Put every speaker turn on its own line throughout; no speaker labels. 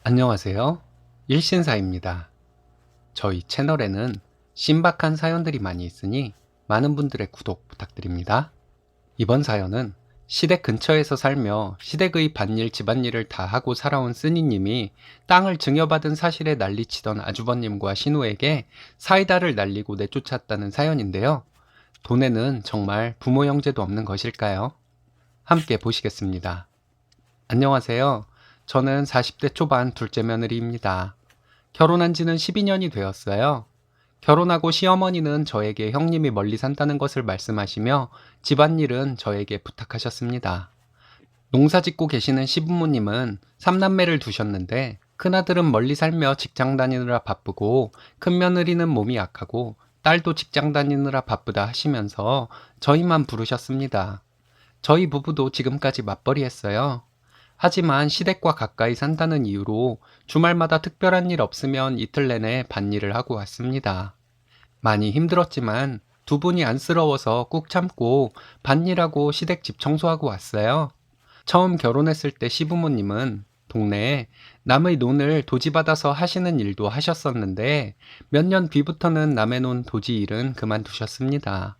안녕하세요. 일신사입니다. 저희 채널에는 신박한 사연들이 많이 있으니 많은 분들의 구독 부탁드립니다. 이번 사연은 시댁 근처에서 살며 시댁의 밭일 집안일을 다 하고 살아온 쓰니님이 땅을 증여받은 사실에 난리치던 아주버님과 신우에게 사이다를 날리고 내쫓았다는 사연인데요. 돈에는 정말 부모 형제도 없는 것일까요? 함께 보시겠습니다. 안녕하세요. 저는 40대 초반 둘째 며느리입니다. 결혼한 지는 12년이 되었어요. 결혼하고 시어머니는 저에게 형님이 멀리 산다는 것을 말씀하시며 집안일은 저에게 부탁하셨습니다. 농사 짓고 계시는 시부모님은 3남매를 두셨는데 큰아들은 멀리 살며 직장 다니느라 바쁘고 큰며느리는 몸이 약하고 딸도 직장 다니느라 바쁘다 하시면서 저희만 부르셨습니다. 저희 부부도 지금까지 맞벌이 했어요. 하지만 시댁과 가까이 산다는 이유로 주말마다 특별한 일 없으면 이틀 내내 밭일을 하고 왔습니다. 많이 힘들었지만 두 분이 안쓰러워서 꾹 참고 밭일하고 시댁 집 청소하고 왔어요. 처음 결혼했을 때 시부모님은 동네에 남의 논을 도지받아서 하시는 일도 하셨었는데 몇 년 뒤부터는 남의 논 도지 일은 그만두셨습니다.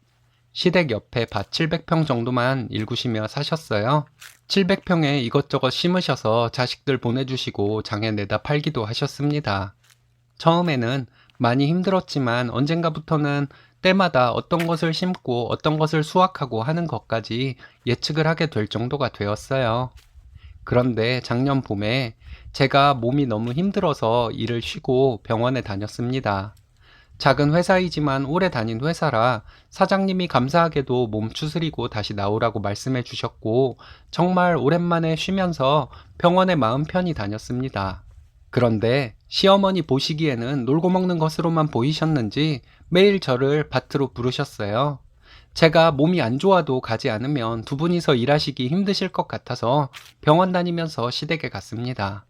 시댁 옆에 밭 700평 정도만 일구시며 사셨어요. 700평에 이것저것 심으셔서 자식들 보내주시고 장에 내다 팔기도 하셨습니다. 처음에는 많이 힘들었지만 언젠가부터는 때마다 어떤 것을 심고 어떤 것을 수확하고 하는 것까지 예측을 하게 될 정도가 되었어요. 그런데 작년 봄에 제가 몸이 너무 힘들어서 일을 쉬고 병원에 다녔습니다. 작은 회사이지만 오래 다닌 회사라 사장님이 감사하게도 몸 추스리고 다시 나오라고 말씀해 주셨고 정말 오랜만에 쉬면서 병원에 마음 편히 다녔습니다. 그런데 시어머니 보시기에는 놀고 먹는 것으로만 보이셨는지 매일 저를 밭으로 부르셨어요. 제가 몸이 안 좋아도 가지 않으면 두 분이서 일하시기 힘드실 것 같아서 병원 다니면서 시댁에 갔습니다.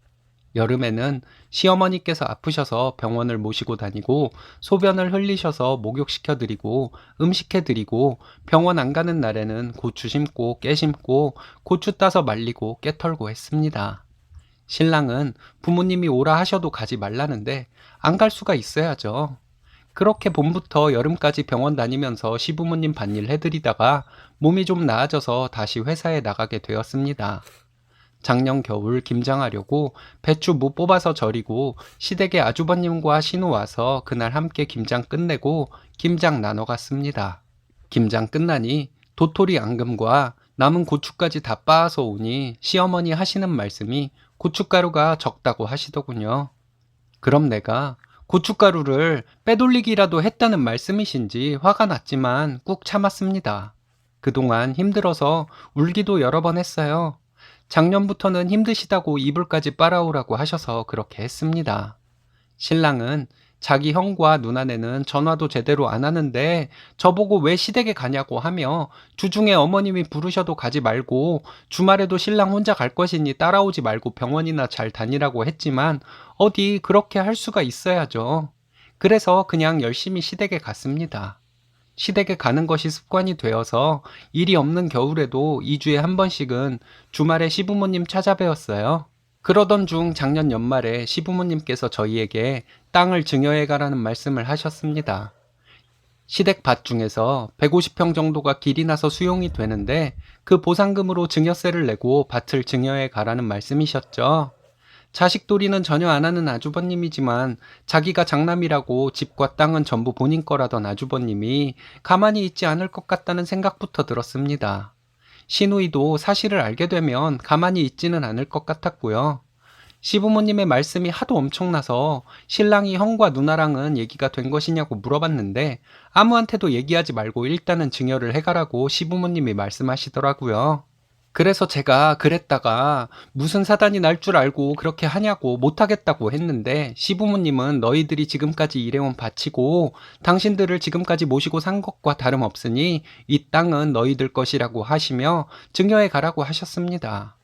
여름에는 시어머니께서 아프셔서 병원을 모시고 다니고 소변을 흘리셔서 목욕시켜드리고 음식해드리고 병원 안 가는 날에는 고추 심고 깨 심고 고추 따서 말리고 깨 털고 했습니다. 신랑은 부모님이 오라 하셔도 가지 말라는데 안 갈 수가 있어야죠. 그렇게 봄부터 여름까지 병원 다니면서 시부모님 밭일 해드리다가 몸이 좀 나아져서 다시 회사에 나가게 되었습니다. 작년 겨울 김장하려고 배추 무 뽑아서 절이고 시댁에 아주버님과 신우 와서 그날 함께 김장 끝내고 김장 나눠 갔습니다. 김장 끝나니 도토리 앙금과 남은 고추까지 다 빻아서 오니 시어머니 하시는 말씀이 고춧가루가 적다고 하시더군요. 그럼 내가 고춧가루를 빼돌리기라도 했다는 말씀이신지 화가 났지만 꾹 참았습니다. 그동안 힘들어서 울기도 여러 번 했어요. 작년부터는 힘드시다고 이불까지 빨아오라고 하셔서 그렇게 했습니다. 신랑은 자기 형과 누나네는 전화도 제대로 안 하는데 저보고 왜 시댁에 가냐고 하며 주중에 어머님이 부르셔도 가지 말고 주말에도 신랑 혼자 갈 것이니 따라오지 말고 병원이나 잘 다니라고 했지만 어디 그렇게 할 수가 있어야죠. 그래서 그냥 열심히 시댁에 갔습니다. 시댁에 가는 것이 습관이 되어서 일이 없는 겨울에도 2주에 한 번씩은 주말에 시부모님 찾아뵈었어요. 그러던 중 작년 연말에 시부모님께서 저희에게 땅을 증여해 가라는 말씀을 하셨습니다. 시댁 밭 중에서 150평 정도가 길이 나서 수용이 되는데 그 보상금으로 증여세를 내고 밭을 증여해 가라는 말씀이셨죠. 자식돌이는 전혀 안 하는 아주버님이지만 자기가 장남이라고 집과 땅은 전부 본인 거라던 아주버님이 가만히 있지 않을 것 같다는 생각부터 들었습니다. 시누이도 사실을 알게 되면 가만히 있지는 않을 것 같았고요. 시부모님의 말씀이 하도 엄청나서 신랑이 형과 누나랑은 얘기가 된 것이냐고 물어봤는데 아무한테도 얘기하지 말고 일단은 증여를 해가라고 시부모님이 말씀하시더라고요. 그래서 제가 그랬다가 무슨 사단이 날 줄 알고 그렇게 하냐고 못하겠다고 했는데 시부모님은 너희들이 지금까지 일해온 밭이고 당신들을 지금까지 모시고 산 것과 다름없으니 이 땅은 너희들 것이라고 하시며 증여해 가라고 하셨습니다.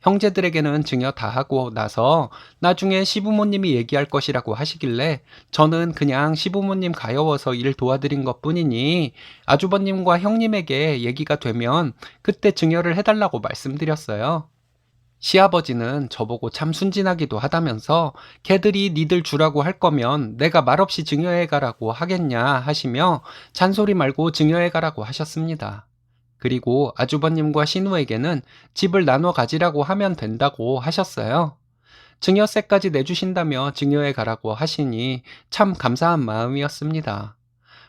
형제들에게는 증여 다 하고 나서 나중에 시부모님이 얘기할 것이라고 하시길래 저는 그냥 시부모님 가여워서 일 도와드린 것 뿐이니 아주버님과 형님에게 얘기가 되면 그때 증여를 해달라고 말씀드렸어요. 시아버지는 저보고 참 순진하기도 하다면서 걔들이 니들 주라고 할 거면 내가 말없이 증여해 가라고 하겠냐 하시며 잔소리 말고 증여해 가라고 하셨습니다. 그리고 아주버님과 신우에게는 집을 나눠 가지라고 하면 된다고 하셨어요. 증여세까지 내주신다며 증여해 가라고 하시니 참 감사한 마음이었습니다.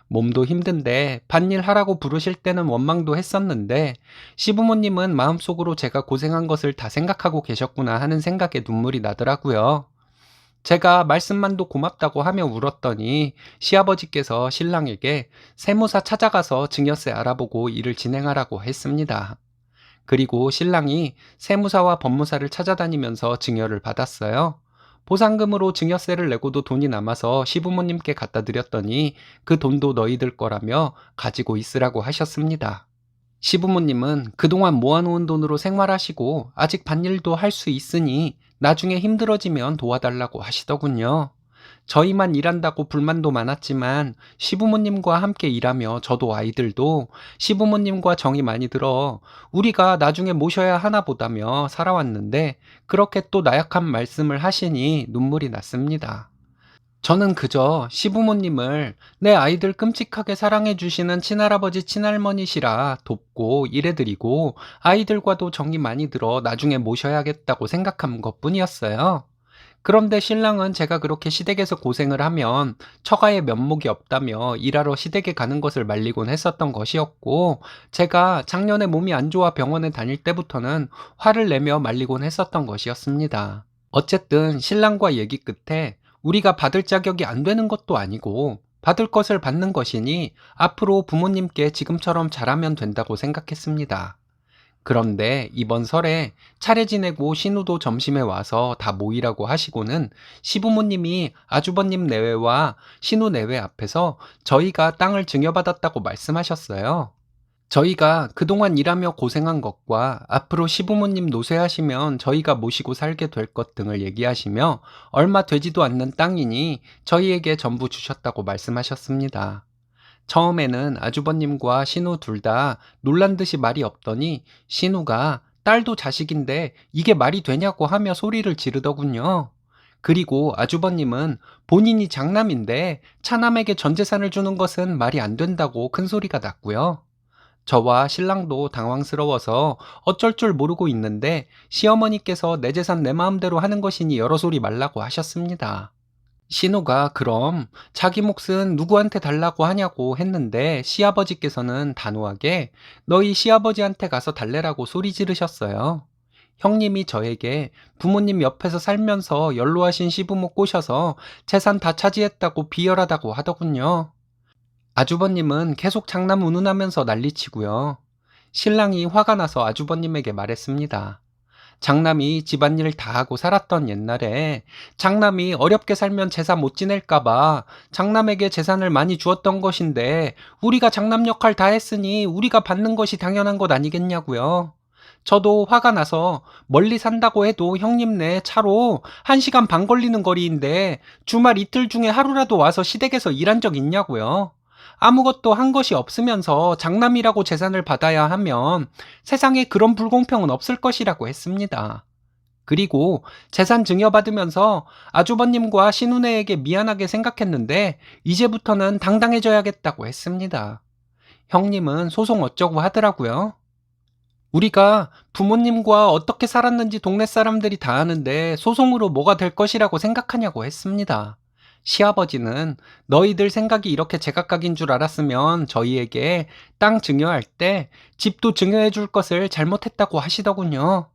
몸도 힘든데 밭일 하라고 부르실 때는 원망도 했었는데 시부모님은 마음속으로 제가 고생한 것을 다 생각하고 계셨구나 하는 생각에 눈물이 나더라고요. 제가 말씀만도 고맙다고 하며 울었더니 시아버지께서 신랑에게 세무사 찾아가서 증여세 알아보고 일을 진행하라고 했습니다. 그리고 신랑이 세무사와 법무사를 찾아다니면서 증여를 받았어요. 보상금으로 증여세를 내고도 돈이 남아서 시부모님께 갖다 드렸더니 그 돈도 너희들 거라며 가지고 있으라고 하셨습니다. 시부모님은 그동안 모아놓은 돈으로 생활하시고 아직 밭일도 할 수 있으니 나중에 힘들어지면 도와달라고 하시더군요. 저희만 일한다고 불만도 많았지만 시부모님과 함께 일하며 저도 아이들도 시부모님과 정이 많이 들어 우리가 나중에 모셔야 하나 보다며 살아왔는데 그렇게 또 나약한 말씀을 하시니 눈물이 났습니다. 저는 그저 시부모님을 내 아이들 끔찍하게 사랑해 주시는 친할아버지 친할머니시라 돕고 일해드리고 아이들과도 정이 많이 들어 나중에 모셔야겠다고 생각한 것뿐이었어요. 그런데 신랑은 제가 그렇게 시댁에서 고생을 하면 처가에 면목이 없다며 일하러 시댁에 가는 것을 말리곤 했었던 것이었고, 제가 작년에 몸이 안 좋아 병원에 다닐 때부터는 화를 내며 말리곤 했었던 것이었습니다. 어쨌든 신랑과 얘기 끝에 우리가 받을 자격이 안 되는 것도 아니고 받을 것을 받는 것이니 앞으로 부모님께 지금처럼 잘하면 된다고 생각했습니다. 그런데 이번 설에 차례 지내고 신우도 점심에 와서 다 모이라고 하시고는 시부모님이 아주버님 내외와 신우 내외 앞에서 저희가 땅을 증여받았다고 말씀하셨어요. 저희가 그동안 일하며 고생한 것과 앞으로 시부모님 노쇠하시면 저희가 모시고 살게 될 것 등을 얘기하시며 얼마 되지도 않는 땅이니 저희에게 전부 주셨다고 말씀하셨습니다. 처음에는 아주버님과 신우 둘 다 놀란 듯이 말이 없더니 신우가 딸도 자식인데 이게 말이 되냐고 하며 소리를 지르더군요. 그리고 아주버님은 본인이 장남인데 차남에게 전 재산을 주는 것은 말이 안 된다고 큰 소리가 났고요. 저와 신랑도 당황스러워서 어쩔 줄 모르고 있는데 시어머니께서 내 재산 내 마음대로 하는 것이니 여러 소리 말라고 하셨습니다. 신우가 그럼 자기 몫은 누구한테 달라고 하냐고 했는데 시아버지께서는 단호하게 너희 시아버지한테 가서 달래라고 소리 지르셨어요. 형님이 저에게 부모님 옆에서 살면서 연로하신 시부모 꼬셔서 재산 다 차지했다고 비열하다고 하더군요. 아주버님은 계속 장남 운운하면서 난리치고요. 신랑이 화가 나서 아주버님에게 말했습니다. 장남이 집안일 다 하고 살았던 옛날에 장남이 어렵게 살면 제사 못 지낼까봐 장남에게 재산을 많이 주었던 것인데 우리가 장남 역할 다 했으니 우리가 받는 것이 당연한 것 아니겠냐고요. 저도 화가 나서 멀리 산다고 해도 형님네 차로 1시간 반 걸리는 거리인데 주말 이틀 중에 하루라도 와서 시댁에서 일한 적 있냐고요. 아무것도 한 것이 없으면서 장남이라고 재산을 받아야 하면 세상에 그런 불공평은 없을 것이라고 했습니다. 그리고 재산 증여받으면서 아주버님과 신우네에게 미안하게 생각했는데 이제부터는 당당해져야겠다고 했습니다. 형님은 소송 어쩌고 하더라고요. 우리가 부모님과 어떻게 살았는지 동네 사람들이 다 아는데 소송으로 뭐가 될 것이라고 생각하냐고 했습니다. 시아버지는 너희들 생각이 이렇게 제각각인 줄 알았으면 저희에게 땅 증여할 때 집도 증여해 줄 것을 잘못했다고 하시더군요.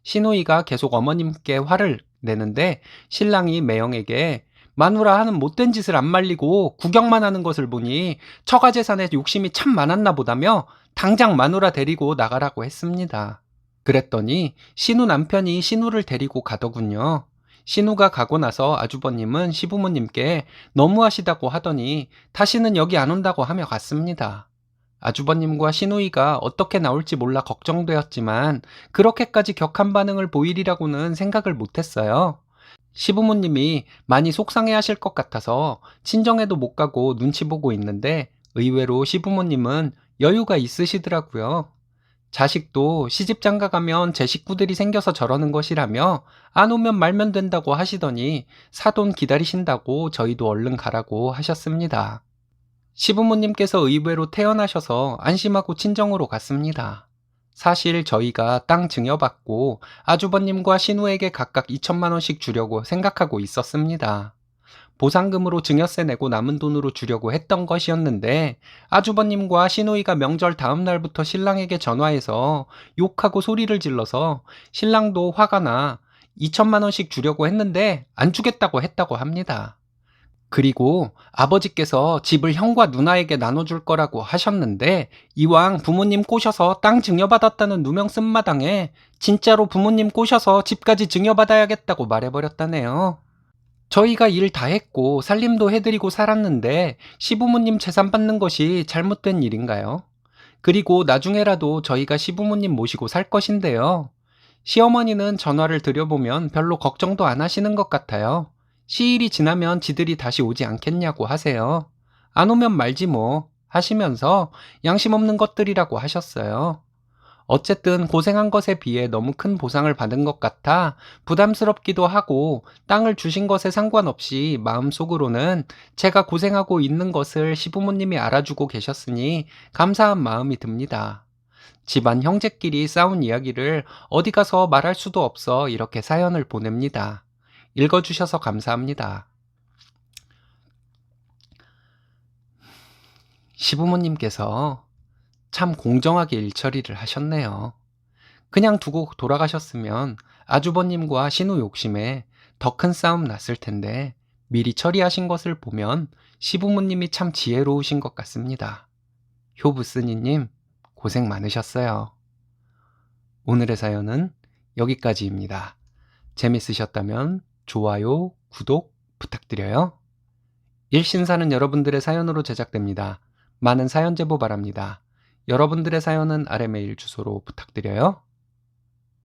시누이가 계속 어머님께 화를 내는데 신랑이 매형에게 마누라 하는 못된 짓을 안 말리고 구경만 하는 것을 보니 처가 재산에 욕심이 참 많았나 보다며 당장 마누라 데리고 나가라고 했습니다. 그랬더니 신우 남편이 신우를 데리고 가더군요. 신우가 가고 나서 아주버님은 시부모님께 너무하시다고 하더니 다시는 여기 안 온다고 하며 갔습니다. 아주버님과 시누이가 어떻게 나올지 몰라 걱정되었지만 그렇게까지 격한 반응을 보이리라고는 생각을 못했어요. 시부모님이 많이 속상해 하실 것 같아서 친정에도 못 가고 눈치 보고 있는데 의외로 시부모님은 여유가 있으시더라고요. 자식도 시집 장가 가면 제 식구들이 생겨서 저러는 것이라며 안 오면 말면 된다고 하시더니 사돈 기다리신다고 저희도 얼른 가라고 하셨습니다. 시부모님께서 의외로 퇴원하셔서 안심하고 친정으로 갔습니다. 사실 저희가 땅 증여받고 아주버님과 신우에게 각각 2천만 원씩 주려고 생각하고 있었습니다. 보상금으로 증여세 내고 남은 돈으로 주려고 했던 것이었는데 아주버님과 시누이가 명절 다음 날부터 신랑에게 전화해서 욕하고 소리를 질러서 신랑도 화가 나 2천만 원씩 주려고 했는데 안 주겠다고 했다고 합니다. 그리고 아버지께서 집을 형과 누나에게 나눠줄 거라고 하셨는데 이왕 부모님 꼬셔서 땅 증여받았다는 누명 쓴 마당에 진짜로 부모님 꼬셔서 집까지 증여받아야겠다고 말해버렸다네요. 저희가 일 다 했고 살림도 해드리고 살았는데 시부모님 재산 받는 것이 잘못된 일인가요? 그리고 나중에라도 저희가 시부모님 모시고 살 것인데요. 시어머니는 전화를 드려보면 별로 걱정도 안 하시는 것 같아요. 시일이 지나면 지들이 다시 오지 않겠냐고 하세요. 안 오면 말지 뭐 하시면서 양심 없는 것들이라고 하셨어요. 어쨌든 고생한 것에 비해 너무 큰 보상을 받은 것 같아 부담스럽기도 하고 땅을 주신 것에 상관없이 마음속으로는 제가 고생하고 있는 것을 시부모님이 알아주고 계셨으니 감사한 마음이 듭니다. 집안 형제끼리 싸운 이야기를 어디 가서 말할 수도 없어 이렇게 사연을 보냅니다. 읽어주셔서 감사합니다. 시부모님께서 참 공정하게 일처리를 하셨네요. 그냥 두고 돌아가셨으면 아주버님과 신우 욕심에 더 큰 싸움 났을 텐데 미리 처리하신 것을 보면 시부모님이 참 지혜로우신 것 같습니다. 효부스니님 고생 많으셨어요. 오늘의 사연은 여기까지입니다. 재밌으셨다면 좋아요, 구독 부탁드려요. 일신사는 여러분들의 사연으로 제작됩니다. 많은 사연 제보 바랍니다. 여러분들의 사연은 아래 메일 주소로 부탁드려요.